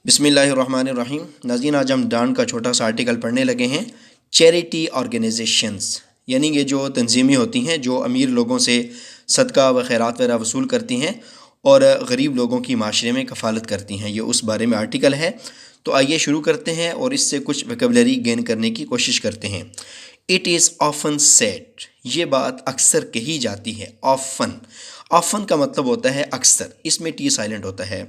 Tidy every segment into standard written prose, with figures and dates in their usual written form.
बिस्मिल्लाहिर्रहमानिर्रहीम। नाज़रीन, आज हम डांड का छोटा सा आर्टिकल पढ़ने लगे हैं। चैरिटी ऑर्गेनाइजेशंस यानी ये जो तंजीमें होती हैं जो अमीर लोगों से सदका व खैरात वगैरह वसूल करती हैं और गरीब लोगों की माशरे में कफ़ालत करती हैं, ये उस बारे में आर्टिकल है। तो आइए शुरू करते हैं और इससे कुछ वोकैबुलरी गेन करने की कोशिश करते हैं। इट इज़ ऑफन सेड, ये बात अक्सर कही जाती है। ऑफन का मतलब होता है अक्सर, इसमें टी साइलेंट होता है।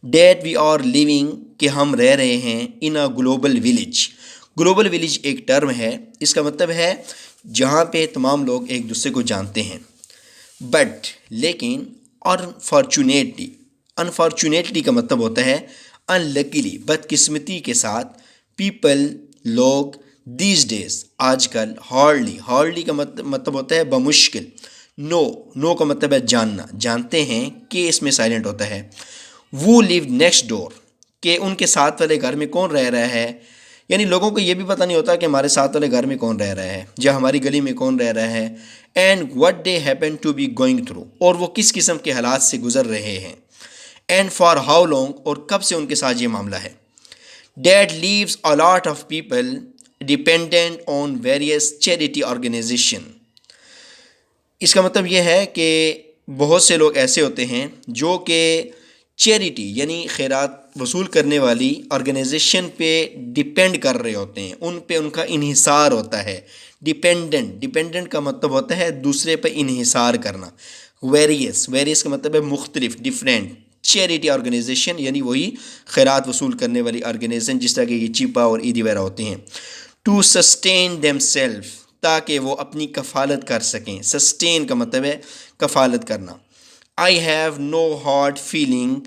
डेट वी आर लिविंग, कि हम रह रहे हैं in a global village. Global village एक टर्म है, इसका मतलब है जहाँ पे तमाम लोग एक दूसरे को जानते हैं। बट लेकिन अनफॉर्चुनेटली, अनफॉर्चुनेटली का मतलब होता है अनलकीली, बदकिस्मती के साथ। पीपल, लोग, दीज डेज, आजकल। हार्डली का मतलब होता है बमुश्किल। नो का मतलब है जानना, जानते हैं कि इसमें साइलेंट होता है। वो लिव नेक्स्ट डोर, कि उनके साथ वाले घर में कौन रह रहा है, यानी लोगों को ये भी पता नहीं होता कि हमारे साथ वाले घर में कौन रह रहा है या हमारी गली में कौन रह रहा है। And what they happen to be going through, और वो किस किस्म के हालात से गुजर रहे हैं। एंड फॉर हाउ लॉन्ग, और कब से उनके साथ ये मामला है। That leaves a lot of people dependent on various charity organisation. इसका मतलब ये है कि बहुत से लोग ऐसे होते हैं जो कि चैरिटी यानी खैरात वसूल करने वाली ऑर्गेनाइजेशन पे डिपेंड कर रहे होते हैं, उन पे उनका इन्हिसार होता है। डिपेंडेंट का मतलब होता है दूसरे पे इन्हिसार करना। वेरियस का मतलब है मुख्तलिफ, डिफरेंट। चैरिटी ऑर्गेनाइजेशन यानी वही खैरात वसूल करने वाली ऑर्गेनाइजेशन, जिस तरह के ये चिपा और ईदी वगैरह होते हैं। टू सस्टेन देमसेल्फ, ताकि वो अपनी कफ़ालत कर सकें। सस्टेन का मतलब है कफ़ालत करना। I have no hard feeling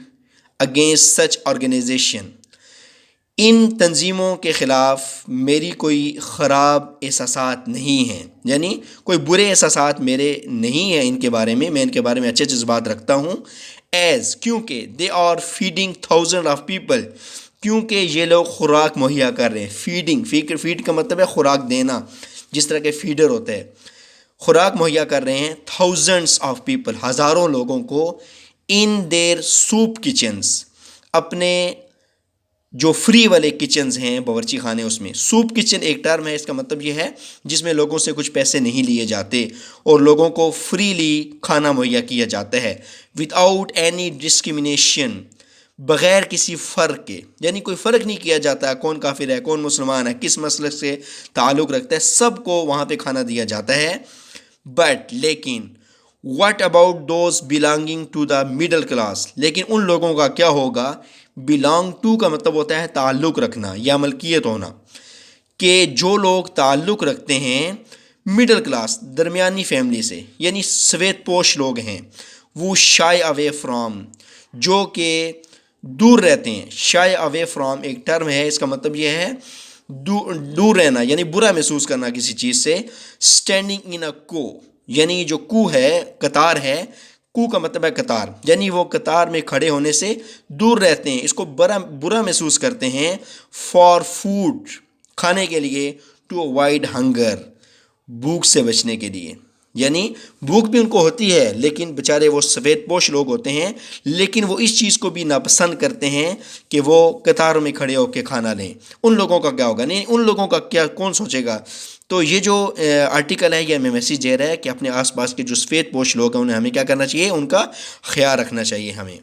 against such organisation, इन तंजीमों के ख़िलाफ़ मेरी कोई ख़राब एहसासात नहीं हैं, यानी कोई बुरे एहसासात मेरे नहीं हैं इनके बारे में, मैं इनके बारे में अच्छे जज्बात रखता हूँ। एज़, क्योंकि they are feeding thousand of people, क्योंकि ये लोग खुराक मुहैया कर रहे हैं। फीड का मतलब है खुराक देना, जिस तरह के फीडर होते हैं, खुराक मुहैया कर रहे हैं थाउजेंड्स ऑफ पीपल, हज़ारों लोगों को। इन देयर सूप किचन्स, अपने जो फ्री वाले किचन्स हैं, बावर्ची खाने, उसमें। सूप किचन एक टर्म है, इसका मतलब ये है जिसमें लोगों से कुछ पैसे नहीं लिए जाते और लोगों को फ्रीली खाना मुहैया किया जाता है। विदाउट एनी डिस्क्रिमिनेशन, बग़ैर किसी फ़र्क के, यानी कोई फ़र्क नहीं किया जाता कौन काफिर है, कौन मुसलमान है, किस मसलक से ताल्लुक़ रखता है, सबको वहाँ पे खाना दिया जाता है। बट लेकिन what about those belonging to the middle class, लेकिन उन लोगों का क्या होगा। बिलोंग टू का मतलब होता है ताल्लुक़ रखना या मलकियत होना, कि जो लोग ताल्लुक़ रखते हैं मिडल क्लास, दरमियानी फैमिली से, यानी सफ़ेद पोश लोग हैं। वो शाय अवे फ्राम, जो कि दूर रहते हैं। शाय अवे फ्राम एक टर्म है, इसका मतलब यह है दूर रहना, यानी बुरा महसूस करना किसी चीज़ से। स्टैंडिंग इन अ को, यानी जो कू है, कतार है, कू का मतलब है कतार, यानी वो कतार में खड़े होने से दूर रहते हैं, इसको बुरा महसूस करते हैं। फॉर फूड, खाने के लिए। टू अवॉइड हंगर, भूख से बचने के लिए, यानी भूख भी उनको होती है, लेकिन बेचारे वो सफ़ेद पोश लोग होते हैं, लेकिन वो इस चीज़ को भी नापसंद करते हैं कि वो कतारों में खड़े होकर खाना लें। उन लोगों का क्या होगा, नहीं उन लोगों का क्या, कौन सोचेगा। तो ये जो आर्टिकल है, ये हमें मैसेज दे रहा है कि अपने आसपास के जो सफ़ेद पोश लोग हैं उन्हें हमें क्या करना चाहिए, उनका ख्याल रखना चाहिए हमें।